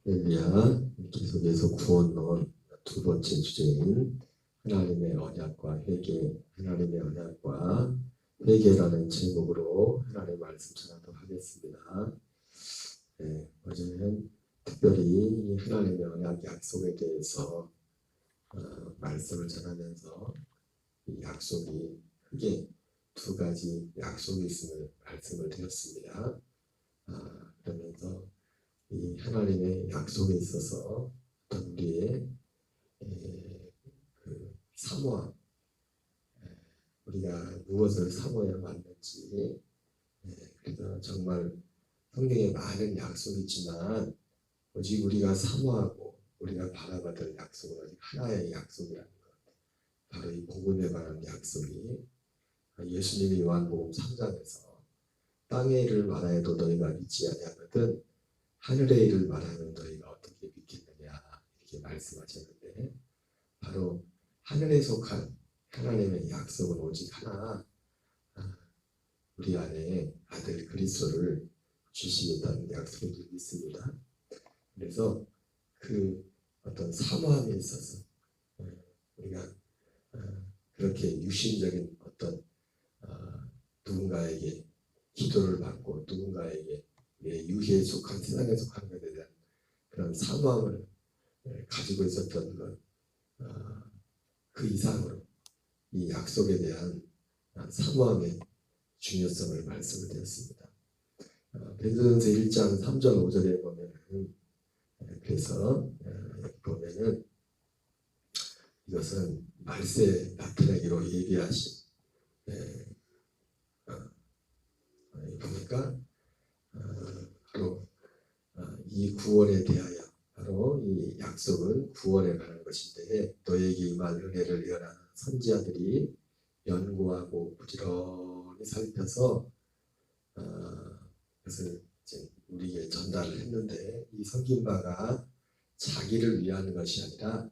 할렐루야. 계속해서 구원론 두 번째 주제인 하나님의 언약과 회개, 하나님의 언약과 회개라는 제목으로 하나님의 말씀 전하도록 하겠습니다. 어제는 특별히 이 하나님의 언약 약속에 대해서 말씀을 전하면서 이 약속이 크게 두 가지 약속이 있음을 말씀을 드렸습니다. 그러면서 이 하나님의 약속에 있어서 어떤 우리의 그 사모함, 우리가 무엇을 사모해야 맞는지, 그래서 정말 성경에 많은 약속이 있지만 오직 우리가 사모하고 우리가 바라받을 약속은 오직 하나의 약속이라는 것, 바로 이 복음에 관한 약속이 예수님이 요한복음 3장에서 땅의 일을 말하여도 너희가 믿지 아니하거든 하늘의 일을 말하면 너희가 어떻게 믿겠느냐 이렇게 말씀하셨는데, 바로 하늘에 속한 하나님의 약속은 오직 하나, 우리 안에 아들 그리스도를 주시겠다는 약속을 믿습니다. 그래서 그 어떤 사모함에 있어서 우리가 그렇게 육신적인 어떤 누군가에게 기도를 받고 누군가에게 유희에 속한 세상에 속한 것에 대한 그런 사모함을 가지고 있었던 것, 그 이상으로 이 약속에 대한 사모함의 중요성을 말씀을 드렸습니다. 베드로전서 1장 3절 5절에 보면은, 그래서 여기 보면은 이것은 말세 나타내기로 예비하신, 보니까 바로 이 구원에 대하여, 바로 이 약속은 구원에 관한 것인데, 너에게 임할 은혜를 예언하는 선지자들이 연구하고 부지런히 살펴서 그것을 이제 우리에게 전달을 했는데, 이 섬긴 바가 자기를 위한 것이 아니라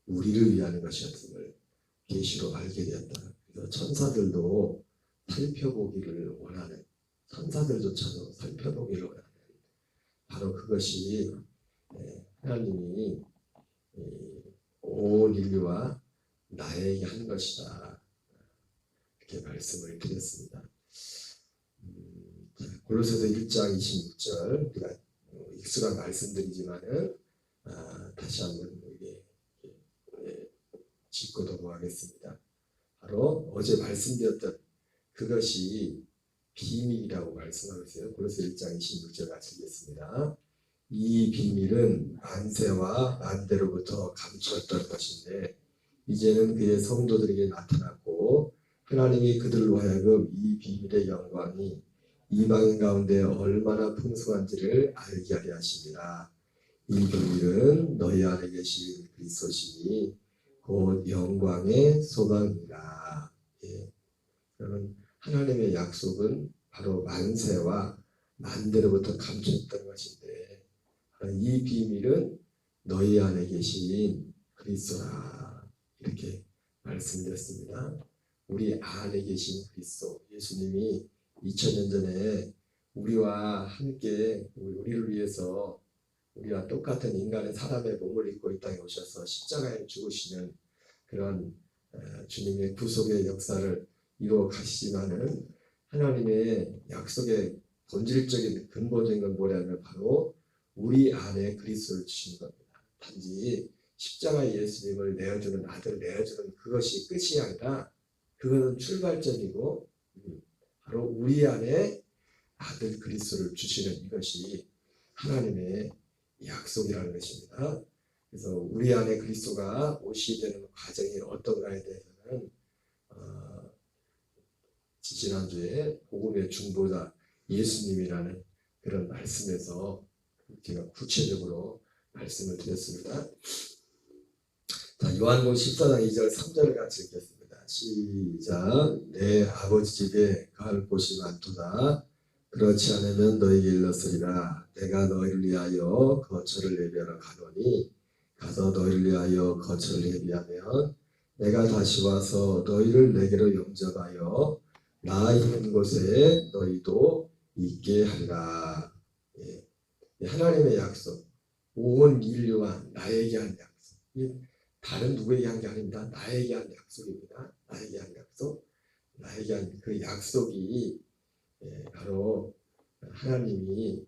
우리를 위한 것이었음을 계시로 알게 되었다. 그래서 천사들도 살펴보기를 원하는, 천사들조차도 살펴보기를 원하는, 바로 그것이 하나님이 온 인류와 나에게 한 것이다, 이렇게 말씀을 드렸습니다. 골로새서 1장 26절, 우리가 익숙한 말씀들이지만은 다시 한번 짚고 넘어가겠습니다. 바로 어제 말씀드렸던 그것이 비밀이라고 말씀하고 있어요. 골로새 1장 26절 같이 읽겠습니다. 이 비밀은 만세와 만대로부터 감추었던 것인데 이제는 그의 성도들에게 나타났고, 하나님이 그들로 하여금 이 비밀의 영광이 이방인 가운데 얼마나 풍성한지를 알게 하려 하십니다. 이 비밀은 너희 안에 계신 그리스도시니 곧 영광의 소망이라. 여러분, 하나님의 약속은 바로 만세와 만대로부터 감췄던 것인데, 이 비밀은 너희 안에 계신 그리스도라, 이렇게 말씀드렸습니다. 우리 안에 계신 그리스도, 예수님이 2000년 전에 우리와 함께 우리를 위해서 우리와 똑같은 인간의 사람의 몸을 입고 이 땅에 오셔서 십자가에 죽으시는 그런 주님의 구속의 역사를 이루어 가시지만은, 하나님의 약속의 본질적인 근본적인 건 뭐냐면 바로 우리 안에 그리스도를 주시는 겁니다. 단지 십자가의 예수님을 내어주는 아들 내어주는 그것이 끝이 아니라 그것은 출발점이고, 바로 우리 안에 아들 그리스도를 주시는 이것이 하나님의 약속이라는 것입니다. 그래서 우리 안에 그리스도가 오시게 되는 과정이 어떤가에 대해서는 지난주에 복음의 중보자 예수님이라는 그런 말씀에서 제가 구체적으로 말씀을 드렸습니다. 자, 요한복음 14장 2절 3절을 같이 읽겠습니다. 시작. 내 아버지 집에 갈 곳이 많도다. 그렇지 않으면 너희에게 일렀으리라. 내가 너희를 위하여 거처를 예비하러 가노니 가서 너희를 위하여 거처를 예비하면 내가 다시 와서 너희를 내게로 영접하여 나 있는 곳에 너희도 있게 하리라. 하나님의 약속, 온 인류와 나에게 한 약속. 다른 누구에게 한 게 아닙니다. 나에게 한 약속입니다. 나에게 한 약속. 나에게 한 그 약속이 바로 하나님이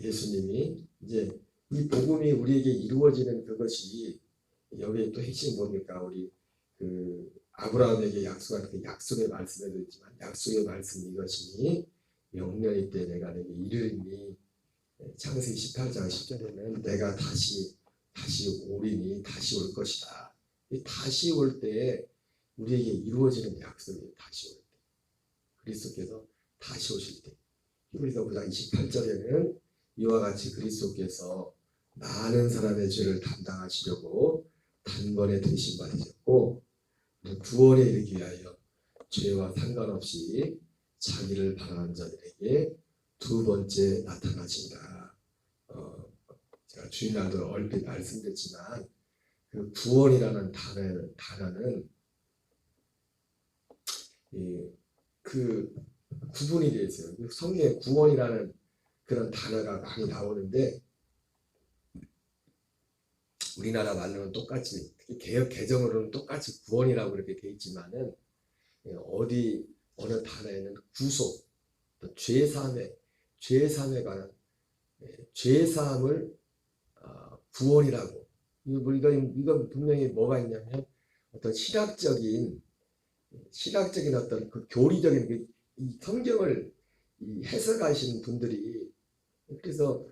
예수님이 이제 이 복음이 우리에게 이루어지는 그것이 여기에 또 핵심이 뭡니까? 우리 그 아브라함에게 약속한 그 약속의 말씀에도 있지만 약속의 말씀 이것이니 영년이 때 내가 내게 이르리니 창세기 18장 10절에는 내가 다시 오리니 다시 올 것이다. 다시 올 때 우리에게 이루어지는 약속이 다시 올 때 그리스도께서 다시 오실 때 히브리서 9장 28절에는 이와 같이 그리스도께서 많은 사람의 죄를 담당하시려고 단번에 되신 바 되셨고 구원에 이르기 위하여 죄와 상관없이 자기를 바라는 자들에게 두 번째 나타나신다. 제가 주일날도 얼핏 말씀드렸지만 그 구원이라는 단어는 그 구분이 되어 있어요. 성경에 구원이라는 그런 단어가 많이 나오는데 우리나라 말로는 똑같이 특히 개역 개정으로는 똑같이 구원이라고 그렇게 되어 있지만은 어느 단어에는 구속, 죄사함에 관한 죄사함을 구원이라고 이건 분명히 뭐가 있냐면 어떤 신학적인 어떤 그 교리적인 이 성경을 해석하시는 분들이 그래서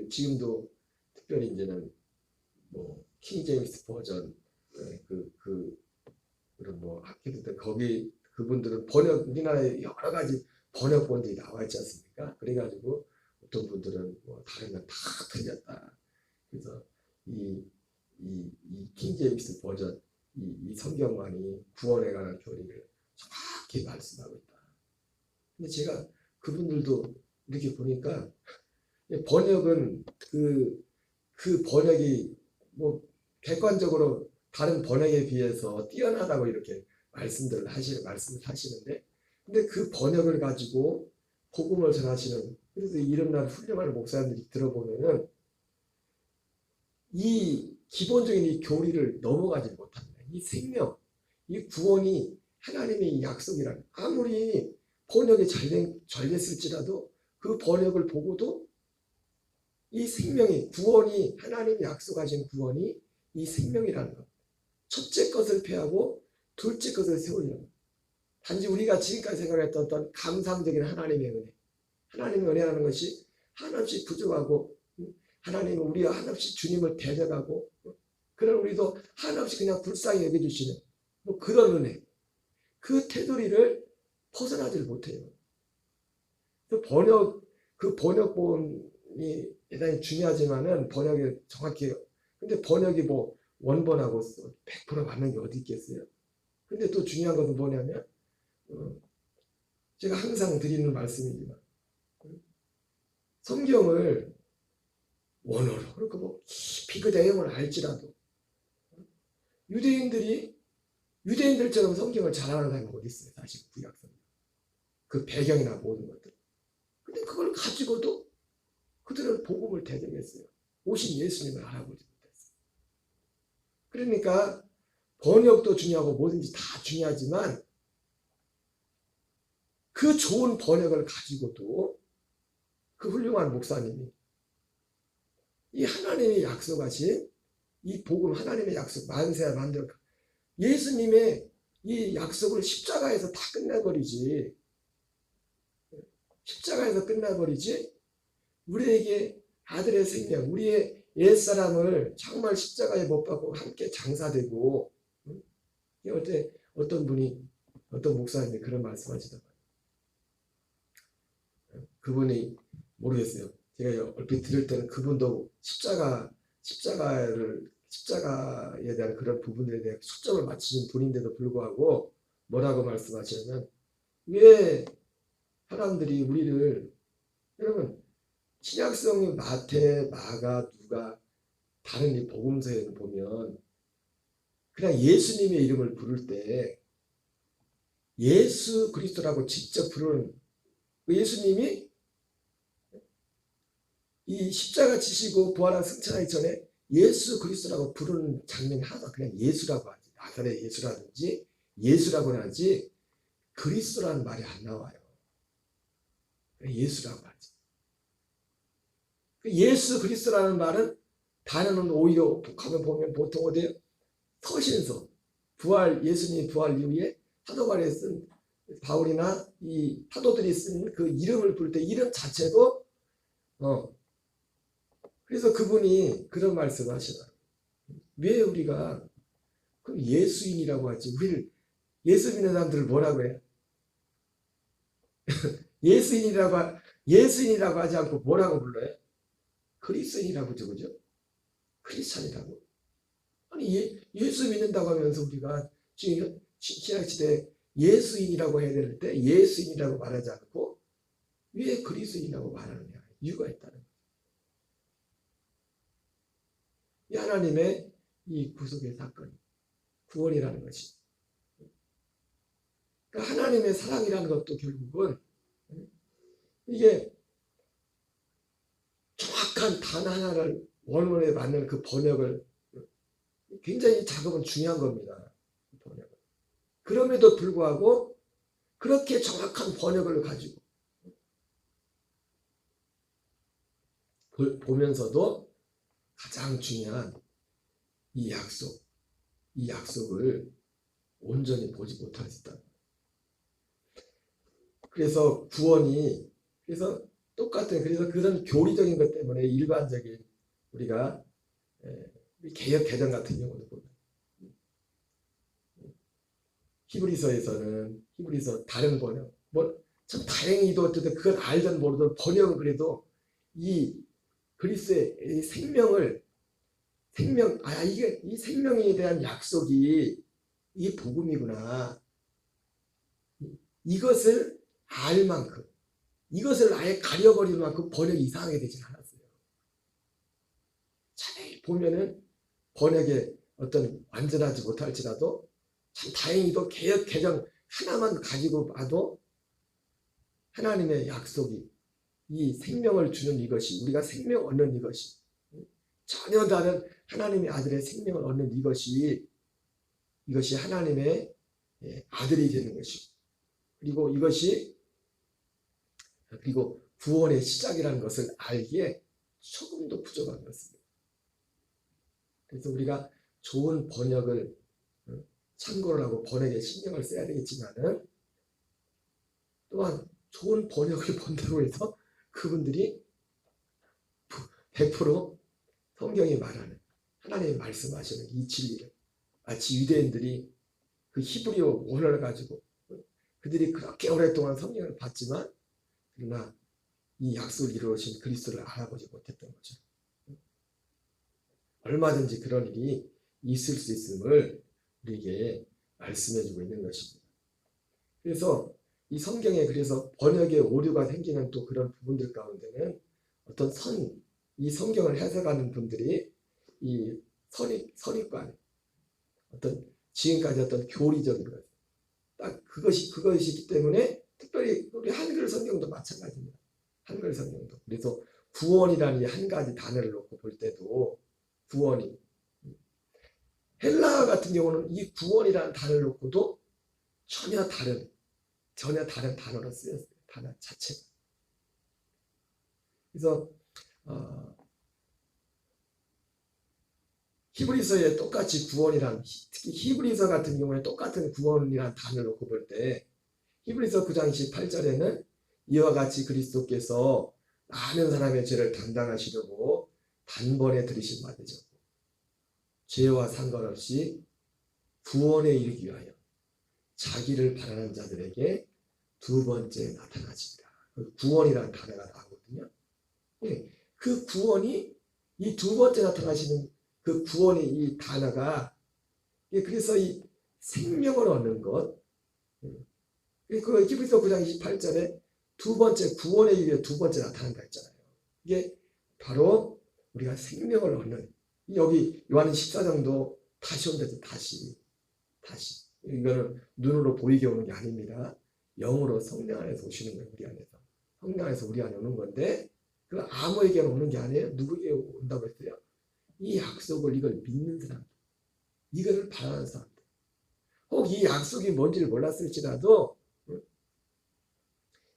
지금도 특별히 이제는 뭐 킹제임스 버전 그런 뭐 학교들 거기 그분들은 우리나라에 여러 가지 번역본들이 나와 있지 않습니까? 그래가지고 어떤 분들은 뭐 다른 건 다 틀렸다. 그래서 이 킹제임스 버전 이 성경만이 구원에 관한 교리를 정확히 말씀하고 있다. 근데 제가 그분들도 이렇게 보니까 번역은 그 번역이 뭐 객관적으로 다른 번역에 비해서 뛰어나다고 이렇게 말씀을 하시는데 근데 그 번역을 가지고 복음을 전하시는 그래서 이름난 훌륭한 목사님들이 들어보면은 이 기본적인 이 교리를 넘어가지 못합니다. 이 생명, 이 구원이 하나님의 약속이라는 아무리 번역이 잘 됐을지라도 그 번역을 보고도 이 생명이 구원이 하나님이 약속하신 구원이 이 생명이라는 것. 첫째 것을 패하고 둘째 것을 세우려는 단지 우리가 지금까지 생각했던 어떤 감상적인 하나님의 은혜. 하나님의 은혜라는 것이 한없이 부족하고 하나님은 우리가 한없이 주님을 대적하고 그런 우리도 한없이 그냥 불쌍히 여겨주시는 뭐 그런 은혜. 그 테두리를 벗어나질 못해요. 그 번역본이 대단히 중요하지만은 번역이 정확히 근데 번역이 뭐 원본하고 100% 맞는 게 어디 있겠어요? 근데 또 중요한 것은 뭐냐면 제가 항상 드리는 말씀이지만 성경을 원어로 그렇고 뭐 깊이 그 내용을 알지라도 유대인들처럼 성경을 잘 아는 사람이 어디 있어요? 사실 구약성경 그 배경이나 모든 것들. 근데 그걸 가지고도 그들은 복음을 대적했어요. 오신 예수님을 알아보지 못했어요. 그러니까 번역도 중요하고 뭐든지 다 중요하지만 그 좋은 번역을 가지고도 그 훌륭한 목사님이 이 하나님의 약속하신 이 복음 하나님의 약속 만세야 만들어 예수님의 이 약속을 십자가에서 다 끝내버리지 십자가에서 끝나버리지 우리에게 아들의 생명 우리의 옛사람을 정말 십자가에 못 박고 함께 장사되고 어떤 분이 어떤 목사님이 그런 말씀하시더라고요. 그분이 모르겠어요. 제가 얼핏 들을 때는 그분도 십자가에 대한 그런 부분들에 대해 초점을 맞추는 분인데도 불구하고 뭐라고 말씀하시냐면 왜 사람들이 우리를 여러분 신약성의 마태, 마가, 누가 다른 이 복음서에 보면 그냥 예수님의 이름을 부를 때 예수 그리스도라고 직접 부르는 예수님이 이 십자가 지시고 부활한 승천하기 전에 예수 그리스도라고 부르는 장면이 하나도 그냥 예수라고 하지. 나사렛 예수라든지 예수라고 하지 그리스도라는 말이 안 나와요. 그냥 예수라고 하지. 예수 그리스도라는 말은 단어는 오히려 가면 보면 보통 어디에 서신서 부활 예수님 부활 이후에 사도바울에 쓴 바울이나 이 사도들이 쓴 그 이름을 부를 때 이름 자체도 그래서 그분이 그런 말씀을 하시더라고요. 왜 우리가 그럼 예수인이라고 하지? 우리를 예수 믿는 사람들을 뭐라고 해요? 예수인이라고 하지 않고 뭐라고 불러요? 그리스도인이라고 그죠? 크리스찬이라고. 아니 예수 믿는다고 하면서 우리가 지금 신약시대 예수인이라고 해야 될 때 예수인이라고 말하지 않고 왜 그리스도인이라고 말하느냐? 이유가 있다는 거예요. 이 하나님의 이 구속의 사건, 구원이라는 것이. 그러니까 하나님의 사랑이라는 것도 결국은 이게 정확한 단 하나를 원문에 맞는 그 번역을 굉장히 작업은 중요한 겁니다. 번역은. 그럼에도 불구하고 그렇게 정확한 번역을 가지고 보면서도 가장 중요한 이 약속을 온전히 보지 못할 수 있다. 그래서 구원이 그래서 그런 교리적인 것 때문에 일반적인 우리가 개역 개정 같은 경우도 보면 히브리서 다른 번역 참 다행히도 어쨌든 그걸 알든 모르든 번역은 그래도 이 그리스도의 이게 이 생명에 대한 약속이 이게 복음이구나. 이것을 알 만큼 이것을 아예 가려버릴 만큼 번역이 이상하게 되진 않았어요. 잘 보면은 번역에 어떤 완전하지 못할지라도 참 다행히도 개역 개정 하나만 가지고 봐도 하나님의 약속이 이 생명을 주는 이것이 우리가 생명 얻는 이것이 전혀 다른 하나님의 아들의 생명을 얻는 이것이 하나님의 아들이 되는 것이고 그리고 구원의 시작이라는 것을 알기에 조금도 부족한 것입니다. 그래서 우리가 좋은 번역을 참고를 하고 번역에 신경을 써야 되겠지만은 또한 좋은 번역을 본다고 해서 그분들이 100% 성경이 말하는 하나님이 말씀하시는 이 진리를 마치 유대인들이 그 히브리어 원어를 가지고 그들이 그렇게 오랫동안 성경을 봤지만 그러나 이 약속을 이루어진 그리스도를 알아보지 못했던 거죠. 얼마든지 그런 일이 있을 수 있음을 우리에게 말씀해주고 있는 것입니다. 그래서 이 성경에 그래서 번역에 오류가 생기는 또 그런 부분들 가운데는 어떤 이 성경을 해석하는 분들이 이 선입관 어떤 지금까지 어떤 교리적인 것 딱 그것이기 때문에 특별히 우리 한글 성경도 마찬가지입니다. 한글 성경도 그래서 구원이라는 이 한 가지 단어를 놓고 볼 때도 구원이 헬라어 같은 경우는 이 구원이라는 단어를 놓고도 전혀 다른 단어로 쓰였어요. 단어 자체가. 그래서 히브리서에 똑같이 구원이란 특히 히브리서 같은 경우에 똑같은 구원이라는 단어를 놓고 볼 때 히브리서 9장 28절에는 이와 같이 그리스도께서 많은 사람의 죄를 담당하시려고 단번에 들이신 바 되셨고 죄와 상관없이 구원에 이르기 위하여 자기를 바라는 자들에게 두 번째 나타나십니다. 구원이라는 단어가 나오거든요. 그 구원이 이 두 번째 나타나시는 그 구원의 이 단어가 그래서 이 생명을 얻는 것 그 히브리서 9장 28절에 두 번째 구원에 이르러 두 번째 나타난다 했잖아요. 이게 바로 우리가 생명을 얻는 여기 요한은 14장도 다시 온다죠. 다시 이거는 눈으로 보이게 오는 게 아닙니다. 영으로 성령 안에서 오시는 거예요. 우리 안에서 성령 안에서 우리 안에 오는 건데 그 아무에게나 오는 게 아니에요. 누구에게 온다고 했어요? 이 약속을 이걸 믿는 사람, 이거를 바라는 사람. 혹 이 약속이 뭔지를 몰랐을지라도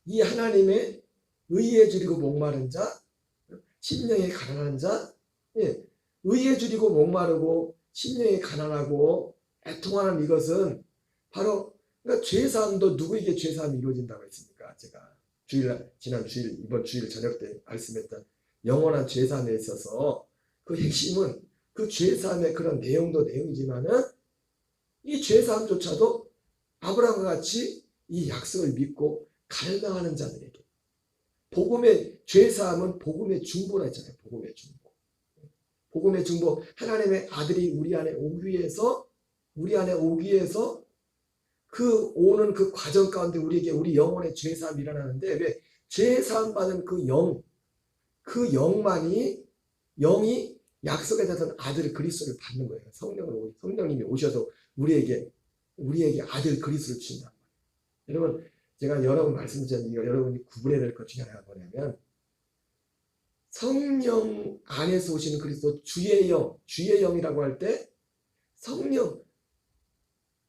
이 하나님의 의에 줄이고 목마른 자, 심령에 가난한 자, 의에 줄이고 목마르고 심령에 가난하고 애통하는 이것은 바로 그러니까 죄사함도 누구에게 죄사함이 이루어진다고 했습니까? 제가 지난 주일 이번 주일 저녁 때 말씀했던 영원한 죄사함에 있어서 그 핵심은 그 죄사함의 그런 내용도 내용이지만은 이 죄사함조차도 아브라함과 같이 이 약속을 믿고 갈망하는 자들에게 복음의 죄사함은 복음의 중보라 했잖아요. 복음의 중보. 복음의 중보. 하나님의 아들이 우리 안에 오기 위해서 그 오는 그 과정 가운데 우리에게 우리 영혼의 죄사함이 일어나는데 왜 죄사함 받은 그 영이 약속에 대한 아들 그리스도를 받는 거예요. 성령님이 오셔서 우리에게 아들 그리스도를 주신다. 여러분 제가 여러 번 말씀드렸는데 여러분이 구분해야 될 것 중에 하나가 뭐냐면 성령 안에서 오시는 그리스도 주의 영이라고 할 때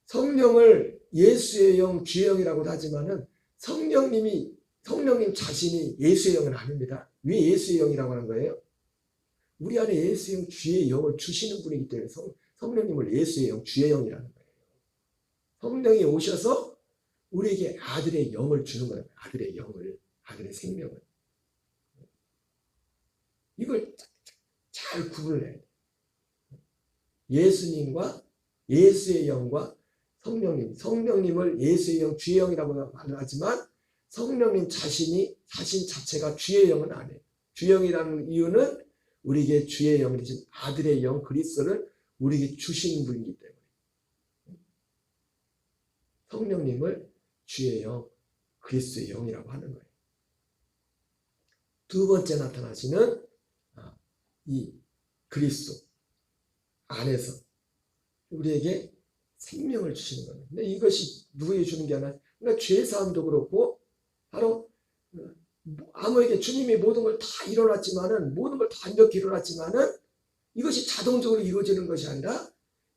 성령을 예수의 영, 주의 영이라고도 하지만은 성령님 자신이 예수의 영은 아닙니다. 왜 예수의 영이라고 하는 거예요? 우리 안에 예수의 영, 주의 영을 주시는 분이기 때문에 성령님을 예수의 영, 주의 영이라는 거예요. 성령이 오셔서 우리에게 아들의 영을 주는 거예요. 아들의 영을, 아들의 생명을. 이걸 잘 구분을 해야 돼요. 예수님과 예수의 영과 성령님을 예수의 영, 주의 영이라고 하지만 성령님 자신 자체가 주의 영은 아니에요. 주의 영이라는 이유는 우리에게 주의 영 대신 아들의 영 그리스도를 우리에게 주시는 분이기 때문에 성령님을 주의 영, 그리스도의 영이라고 하는 거예요. 두 번째 나타나시는 이 그리스도 안에서 우리에게 생명을 주시는 거예요. 근데 이것이 누구에게 주는 게 아니라 그러니까 죄사함도 그렇고 바로 아무에게 주님이 모든 걸 다 일어났지만은 모든 걸 다 완벽히 일어났지만은 이것이 자동적으로 이루어지는 것이 아니라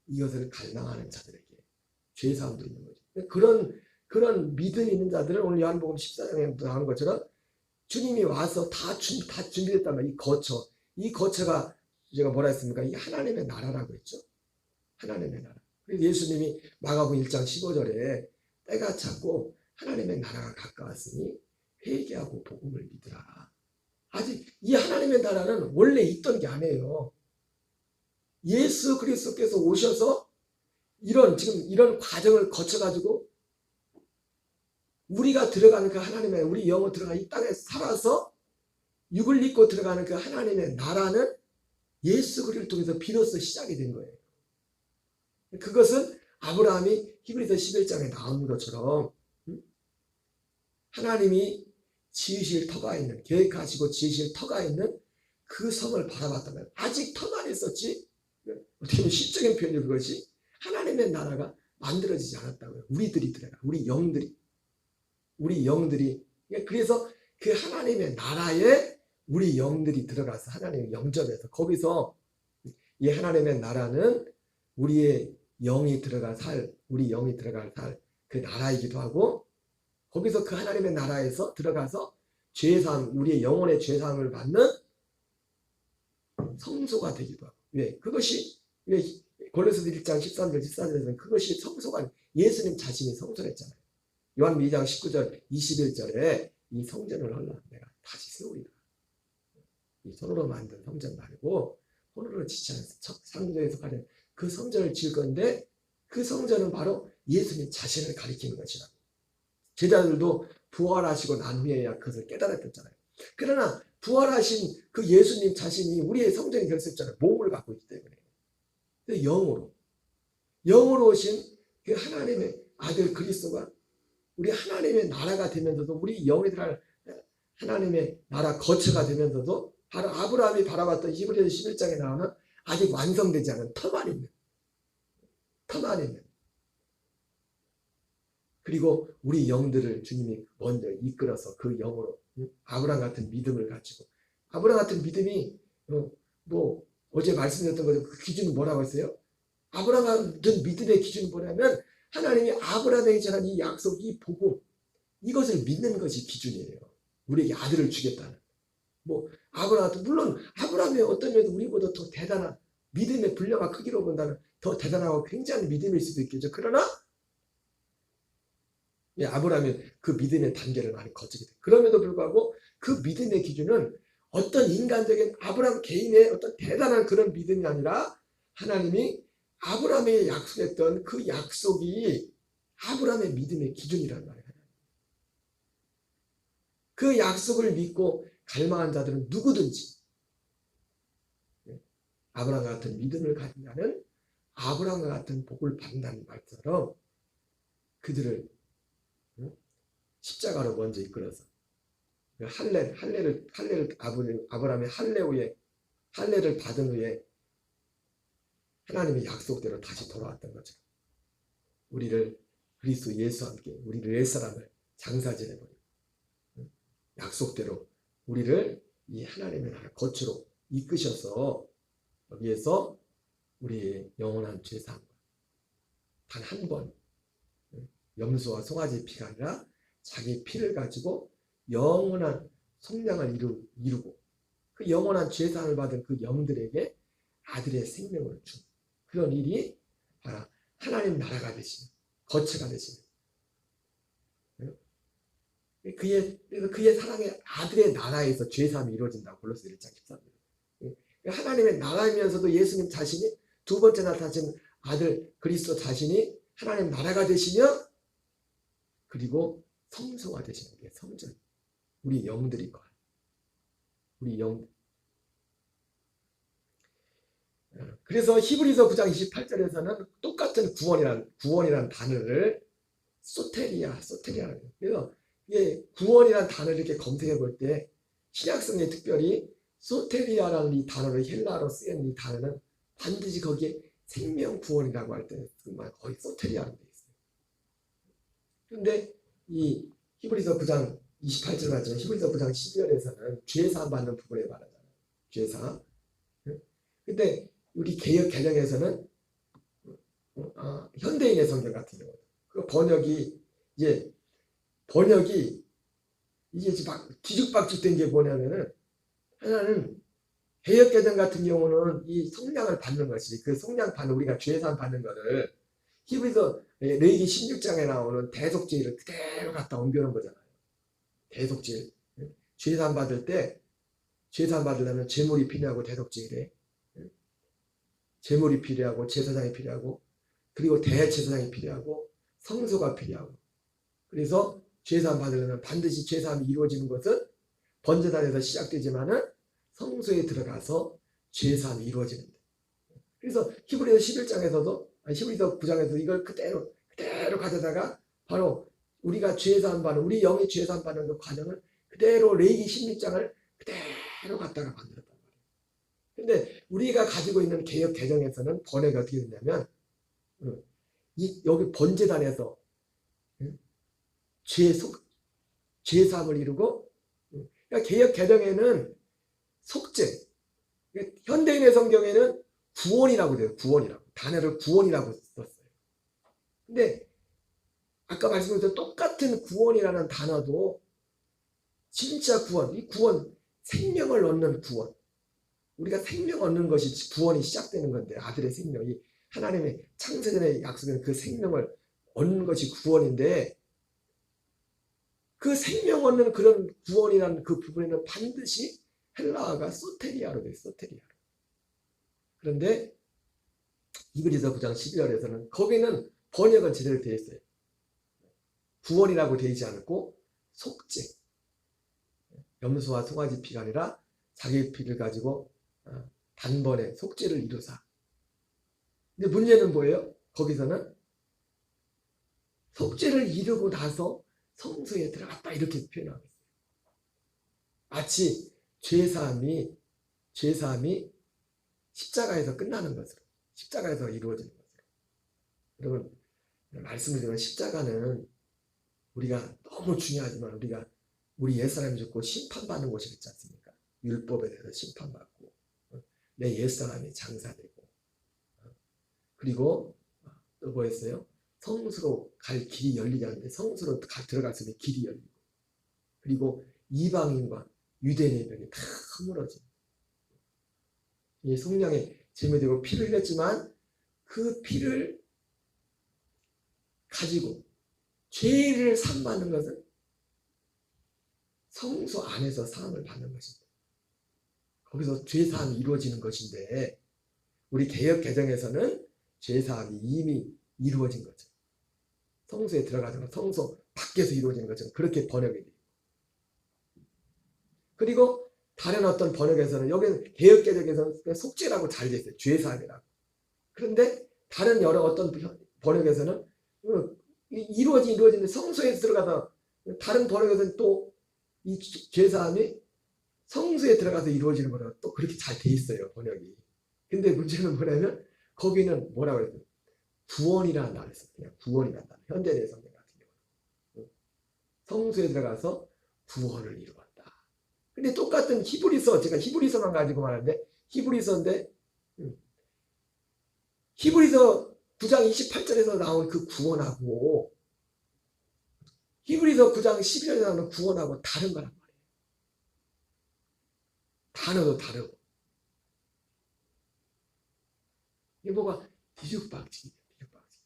이것을 갈망하는 자들에게 죄사함도 있는 거죠. 그런 믿음이 있는 자들은 오늘 요한복음 14장에 나오는 것처럼 주님이 와서 다 준비됐단 말이에요. 이 거처가 제가 뭐라 했습니까? 이 하나님의 나라라고 했죠. 하나님의 나라. 그래서 예수님이 마가복음 1장 15절에 때가 찼고 하나님의 나라가 가까웠으니 회개하고 복음을 믿으라. 아직 이 하나님의 나라는 원래 있던 게 아니에요. 예수 그리스도께서 오셔서 지금 이런 과정을 거쳐가지고 우리가 들어가는 그 하나님의 우리 영으로 들어가는 이 땅에 살아서 육을 입고 들어가는 그 하나님의 나라는 예수 그리스도를 통해서 비로소 시작이 된 거예요. 그것은 아브라함이 히브리서 11장에 나온 것처럼 하나님이 지으실 터가 있는 계획하시고 지으실 터가 있는 그 성을 바라봤다면 아직 터만 있었지 어떻게 보면 시적인 표현이 그것이 하나님의 나라가 만들어지지 않았다고요. 우리들이 들어가 우리 영들이 그래서 그 하나님의 나라에 우리 영들이 들어가서 하나님의 영접해서 거기서 이 하나님의 나라는 우리의 영이 들어갈 우리 영이 들어갈 그 나라이기도 하고 거기서 그 하나님의 나라에서 들어가서 죄사함 우리의 영혼의 죄사함을 받는 성소가 되기도 하고 왜 골로새서 1장 13절 14절에서는 그것이 성소가 예수님 자신이 성소랬잖아요. 요한복음 2장 19절 21절에 이 성전을 헐라 내가 다시 세우리라. 이 손으로 만든 성전 말고 손으로 짓지 않은 상조에서 가진 그 성전을 지을 건데 그 성전은 바로 예수님 자신을 가리키는 것이라. 제자들도 부활하시고 난 후에야 그것을 깨달았잖아요. 그러나 부활하신 그 예수님 자신이 우리의 성전이 될 수 있잖아요. 몸을 갖고 있기 때문에. 영으로 오신 그 하나님의 아들 그리스도가 우리 하나님의 나라가 되면서도 우리 영에 들어갈 하나님의 나라 거처가 되면서도 바로 아브라함이 바라봤던 히브리서 11장에 나오는 아직 완성되지 않은 터만 있는 그리고 우리 영들을 주님이 먼저 이끌어서 그 영으로 아브라함 같은 믿음을 가지고 아브라함 같은 믿음이 뭐 어제 말씀드렸던 거죠. 그 기준은 뭐라고 했어요? 아브라함 같은 믿음의 기준은 뭐냐면 하나님이 아브라함에게 전한 이 약속, 이 복음, 이것을 믿는 것이 기준이에요. 우리에게 아들을 주겠다는. 뭐 아브라함도 물론 아브라함의 어떤 면에서 우리보다 더 대단한 믿음의 분량과 크기로 본다면 더 대단하고 굉장한 믿음일 수도 있겠죠. 그러나 아브라함은 그 믿음의 단계를 많이 거치게 돼. 그럼에도 불구하고 그 믿음의 기준은 어떤 인간적인 아브라함 개인의 어떤 대단한 그런 믿음이 아니라 하나님이 아브라함에게 약속했던 그 약속이 아브라함의 믿음의 기준이란 말이에요. 그 약속을 믿고 갈망한 자들은 누구든지 아브라함과 같은 믿음을 가진 자는 아브라함과 같은 복을 받는다는 말처럼 그들을 십자가로 먼저 이끌어서 할례를 아브라함의 할례 후에 할례를 받은 후에 하나님의 약속대로 다시 돌아왔던 거죠. 우리를 그리스도 예수와 함께 우리를 옛사람을 장사지내버리고 약속대로 우리를 이 하나님의 나라 거처로 이끄셔서 여기에서 우리의 영원한 죄사함 단 한 번 염소와 송아지 피가 아니라 자기 피를 가지고 영원한 속량을 이루고 그 영원한 죄사함을 받은 그 영들에게 아들의 생명을 준 그런 일이 바로 하나님 나라가 되시는 거처가 되시는 그의 사랑의 아들의 나라에서 죄사함이 이루어진다고 골로새 1장 13절. 하나님의 나라이면서도 예수님 자신이 두 번째 나타나신 아들 그리스도 자신이 하나님 나라가 되시며 그리고 성소가 되시는 게 성전. 우리 영들이 거야. 우리 영. 그래서 히브리서 9장 28절에서는 똑같은 구원이라는 단어를 소테리아라는 거예요. 그래서 이게 구원이라는 단어를 이렇게 검색해 볼 때 신약성에 특별히 소테리아라는 이 단어를 헬라어로 쓰인 이 단어는 반드시 거기에 생명 구원이라고 할 때 거의 소테리아로 되어 있어요. 그런데 이 히브리서 9장 28절 같죠. 히브리서 9장 12절에서는 죄사함 받는 부분에 말하잖아요. 죄사함. 근데 우리 개역 개정에서는 현대인의 성경 같은 경우 그 번역이 이게 막 뒤죽박죽된 게 뭐냐면은 하나는 개역 개정 같은 경우는 이 속량을 받는 것이 그 속량 받는 우리가 죄사함 받는 거를 히브리서 레위기 16장에 나오는 대속죄를 그대로 갖다 옮겨놓은 거잖아요. 대속죄. 죄사함 받을 때 죄사함 받으려면 제물이 필요하고 대속죄래. 제물이 필요하고 제사장이 필요하고 그리고 대제사장이 필요하고 성소가 필요하고 그래서 죄사함 받으려면 반드시 죄사함이 이루어지는 것은 번제단에서 시작되지만은 성소에 들어가서 죄사함이 이루어지는데 그래서 히브리서 11장에서도 히브리서 9장에서 이걸 그대로 가져다가 바로 우리가 죄사함 받는 우리 영이 죄사함 받는 그 과정을 그대로 레위기 16장을 그대로 갖다가 만들었단 말이에요. 근데 우리가 가지고 있는 개역 개정에서는 번역이 어떻게 되냐면 여기 번제단에서 죄사함을 이루고 그러니까 개역 개정에는 속죄 현대인의 성경에는 구원이라고 돼요. 구원이라고 단어를 구원이라고 썼어요. 근데 아까 말씀드렸던 똑같은 구원이라는 단어도 진짜 구원 이 구원 생명을 얻는 구원 우리가 생명 얻는 것이 구원이 시작되는 건데 아들의 생명이 하나님의 창세전에 약속된 그 생명을 얻는 것이 구원인데 그 생명 얻는 그런 구원이라는 그 부분에는 반드시 헬라어가 소테리아로 돼요. 소테리아로. 그런데 히브리서 9장 12절에서는 거기는 번역은 제대로 되어 있어요. 구원이라고 되어 있지 않고 속죄. 염소와 송아지 피가 아니라 자기 피를 가지고 단번에 속죄를 이루사. 근데 문제는 뭐예요? 거기서는 속죄를 이루고 나서 성소에 들어갔다 이렇게 표현하고 있어요. 마치 죄사함이 십자가에서 끝나는 것으로 십자가에서 이루어지는 것으로. 여러분 말씀을 드리면 십자가는 우리가 너무 중요하지만 우리 옛사람이 죽고 심판받는 곳이 있지 않습니까? 율법에 대해서 심판받고 내 옛사람이 장사되고 그리고 또 뭐였어요? 성수로 갈 길이 열리지 않는데 성수로 들어갈 수 있는 길이 열리고 그리고 이방인과 유대인의 벽이 다 허물어지고 이 속량에 제물되고 피를 흘렸지만 그 피를 가지고 죄를 사함받는 것은 성소 안에서 사함을 받는 것입니다. 거기서 죄사함이 이루어지는 것인데 우리 개역 개정에서는 죄사함이 이미 이루어진 거죠. 성소에 들어가서 성소 밖에서 이루어지는 것처럼 그렇게 번역이 돼요. 그리고 다른 어떤 번역에서는 여기는 개역 개정에서는 속죄라고 잘 돼 있어요. 죄사함이라고. 그런데 다른 여러 어떤 번역에서는 이루어지는데 성소에 들어가서 다른 번역에서는 또 이 죄사함이 성소에 들어가서 이루어지는 거라 또 그렇게 잘 돼 있어요, 번역이. 근데 문제는 뭐냐면 거기는 뭐라고 했어요? 구원이라는 단어를 썼어요. 그냥 구원이라는 단어. 현대의 성경 같은 경우. 성소에 들어가서 구원을 이루었다. 근데 똑같은 히브리서, 제가 히브리서만 가지고 말하는데 히브리서인데 히브리서 9장 28절에서 나온 그 구원하고 히브리서 9장 11절에 나오는 구원하고 다른 거란 말이에요. 단어도 다르고. 이게 뭐가 뒤죽박죽이에요. 뒤죽박죽.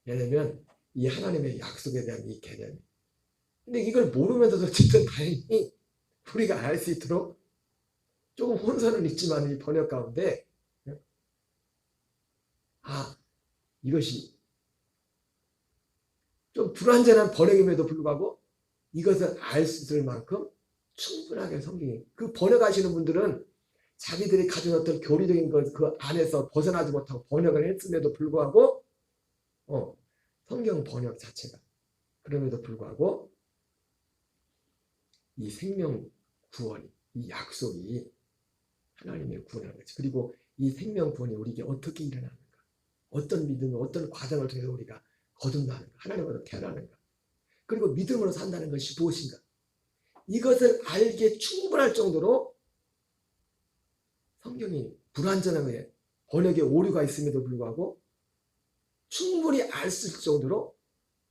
왜냐면 이 하나님의 약속에 대한 이 개념이. 근데 이걸 모르면서도 어쨌든 다행히 우리가 알 수 있도록 조금 혼선은 있지만 이 번역 가운데 이것이 좀 불완전한 번역임에도 불구하고 이것을 알 수 있을 만큼 충분하게 성경이 그 번역하시는 분들은 자기들이 가진 어떤 교리적인 것 그 안에서 벗어나지 못하고 번역을 했음에도 불구하고 성경 번역 자체가 그럼에도 불구하고 이 생명 구원이 이 약속이 하나님의 구원이라는 거지. 그리고 이 생명 구원이 우리에게 어떻게 일어나는가 어떤 믿음 어떤 과정을 통해서 우리가 거듭나는가 하나님으로 태어나는가 그리고 믿음으로 산다는 것이 무엇인가 이것을 알기에 충분할 정도로 성경이 불완전한 거예요. 번역에 오류가 있음에도 불구하고 충분히 알 수 있을 정도로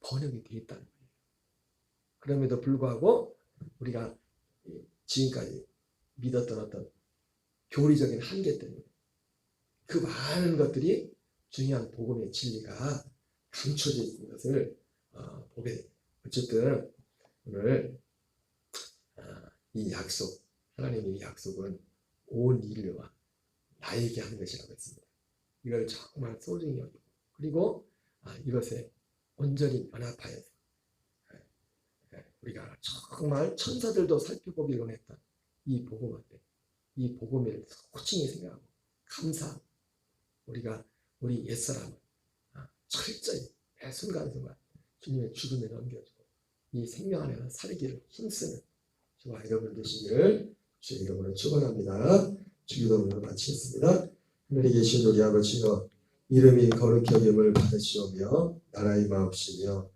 번역이 되어 있다는 거예요. 그럼에도 불구하고 우리가 지금까지 믿었던 어떤 교리적인 한계 때문에 그 많은 것들이 중요한 복음의 진리가 감춰져 있는 것을 보게 됩니다. 어쨌든 오늘 이 약속, 하나님의 이 약속은 온 인류와 나에게 하는 것이라고 했습니다. 이걸 정말 소중히 여기고 그리고 이것에 온전히 연합하여서 우리가 정말 천사들도 살펴보기를 원했던 이 복음인데 이 복음을 소중히 생각하고 감사하고 우리가 우리 옛사람을 철저히 매 순간순간 주님의 죽음에 넘겨주고 이 생명 안에서 살기를 힘쓰는 저와 여러분 되시기를 주의 이름으로 축원합니다. 주기도문을 마치겠습니다. 하늘에 계신 우리 아버지여 이름이 거룩히 여김을 받으시오며 나라의 마옵시며